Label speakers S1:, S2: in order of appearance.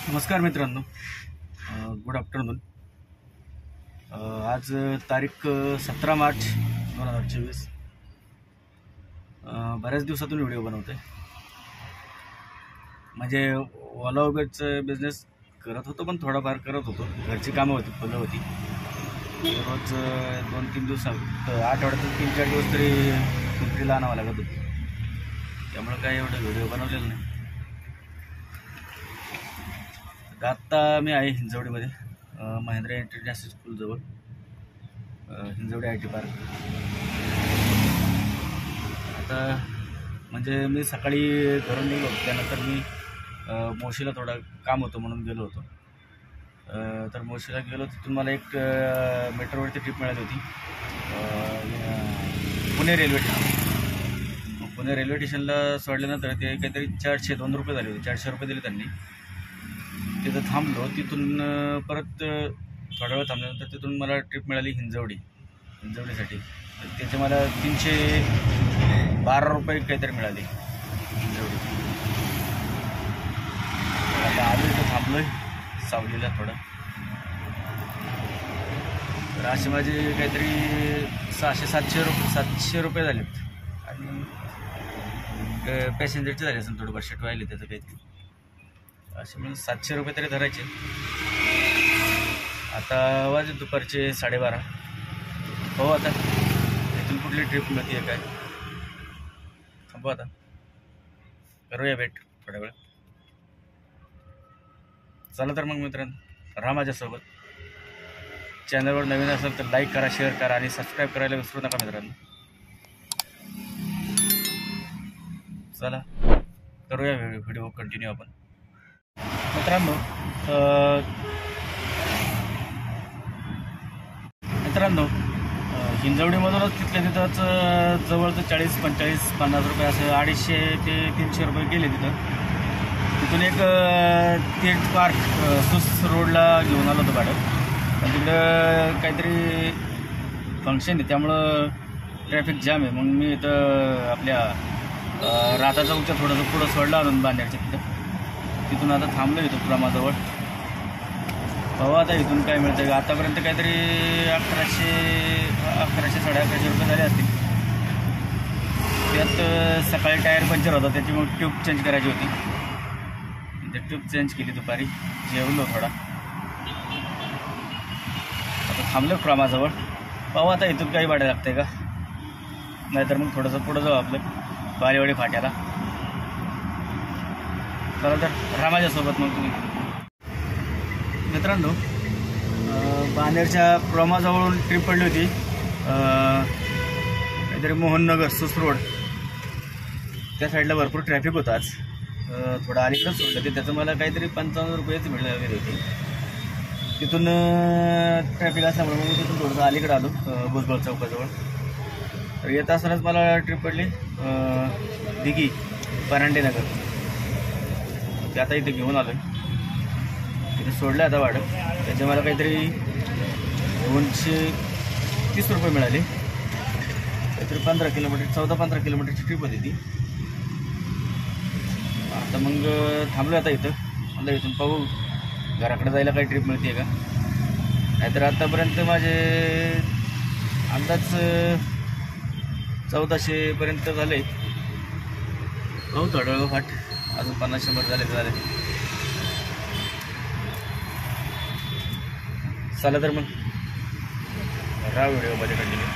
S1: नमस्कार मित्रांनो, good afternoon. आज तारीख 17 मार्च 2024। बऱ्याच दिवसातून व्हिडिओ बनवतोय। म्हणजे ओला उबेरचं बिझनेस करत होतो, पण थोडाफार करत होतो। घरची कामं होती, फुलं होती। रोज 2-3 दिवसात, आठवड्यातून 3-4 दिवस तरी विक्रीला आणावं लागत होतं। त्यामुळे काय एवढं व्हिडिओ बनवलेलं नाही। आत्ता मी आहे हिंजवडीमध्ये, महिंद्रा इंटरनॅशनल स्कूलजवळ, हिंजवडी IT पार्क। आता म्हणजे मी सकाळी घरून निघलो, त्यानंतर मी मोशीला थोडं काम होतं म्हणून गेलो होतो। तर मोशीला गेलो, तिथून मला एक मेट्रोवरती ट्रिप मिळाली होती, Pune railway station. Pune railway स्टेशनला सोडल्यानंतर ते काहीतरी 402 रुपये झाले होते। 400 रुपये दिले त्यांनी। तिथं थांबलो, तिथून परत थोडा वेळ थांबल्यानंतर तिथून मला ट्रिप मिळाली हिंजवडीसाठी। तर त्याचे मला 312 रुपये काहीतरी मिळाले हिंजवडी। आता आलो इथं थांबलो आहे सावलीला थोडं। तर असे माझे काहीतरी 600-700 रुपये झालेत। आणि पॅसेंजरचे झाले असेल, थोडं बजेट व्हायले त्याचं काहीतरी, असे म्हणून 700 रुपये तरी धरायचे। आता वाजले दुपारचे 12:30। हो, आता इथून कुठली ट्रिप मिळते काय, थांबू आता, करूया भेट थोड्या वेळ। चला तर मग मित्रांनो, राहा माझ्यासोबत। चॅनलवर नवीन असेल तर लाईक करा, शेअर करा आणि सबस्क्राईब करायला विसरू नका मित्रांनो। चला करूया व्हिडिओ कंटिन्यू आपण। मित्रांनो, हिंजवडीमधूनच तिथल्या तिथंच जवळचं 40-45-50 रुपये, असं 250 ते 300 रुपये गेले तिथं। तिथून एक तीर्थ पार्क सुस रोडला घेऊन आलो होतो भाडं, पण तिकडं काहीतरी फंक्शन आहे, त्यामुळं ट्रॅफिक जाम आहे। मग मी इथं आपल्या राधा चौकच्या थोडंसं पुढं सोडलं आणून बांधण्याच्या तिथून आता थांबलो इथं प्रमाजवळ। हो, आता इथून काय मिळतं, आतापर्यंत काहीतरी 1100-1150 रुपये झाले असतील। त्यात सकाळी टायर पंक्चर होता, त्याची मग ट्यूब चेंज करायची होती, ते ट्यूब चेंज केली दुपारी, जेवलो थोडा। आता थांबलो प्रमाजवळ। पाहू आता इथून काही भाडं लागतंय का, नाहीतर मग थोडंसं पुढं जाऊ आपलं बालेवाडी फाट्याला। चला तर राहा माझ्यासोबत मग तुम्ही। मित्रांनो, बानेरच्या प्रमाजवळून ट्रिप पडली होती, काहीतरी मोहननगर सुस रोड, त्या साईडला भरपूर ट्रॅफिक होतं आज। थोडं अलीकडंच सोडलं ते, त्याचं मला काहीतरी 55 रुपयेच मिळाले होते। तिथून ट्रॅफिक असल्यामुळे मग तिथून थोडंसं अलीकडं आलो, भुजबळ चौकाजवळ। तर येत असतानाच मला ट्रिप पडली दिघी परांडेनगर, ते आता इथे घेऊन आलो आहे। तिथे सोडलं आता भाडं, त्याचे मला काहीतरी 230 रुपये मिळाले। काहीतरी 14 किलोमीटरची ट्रिप होती ती। आता मग थांबलो आता इथं, मला इथून पाहू घराकडे जायला काही ट्रिप मिळते का, नाहीतर आत्तापर्यंत माझे अंदाज 1400 पर्यंत झाले। पाहू थोडा वेळ फाट, अजून 50-100 झाले। चला तर मग राहा व्हिडिओमध्ये कंटिन्यू।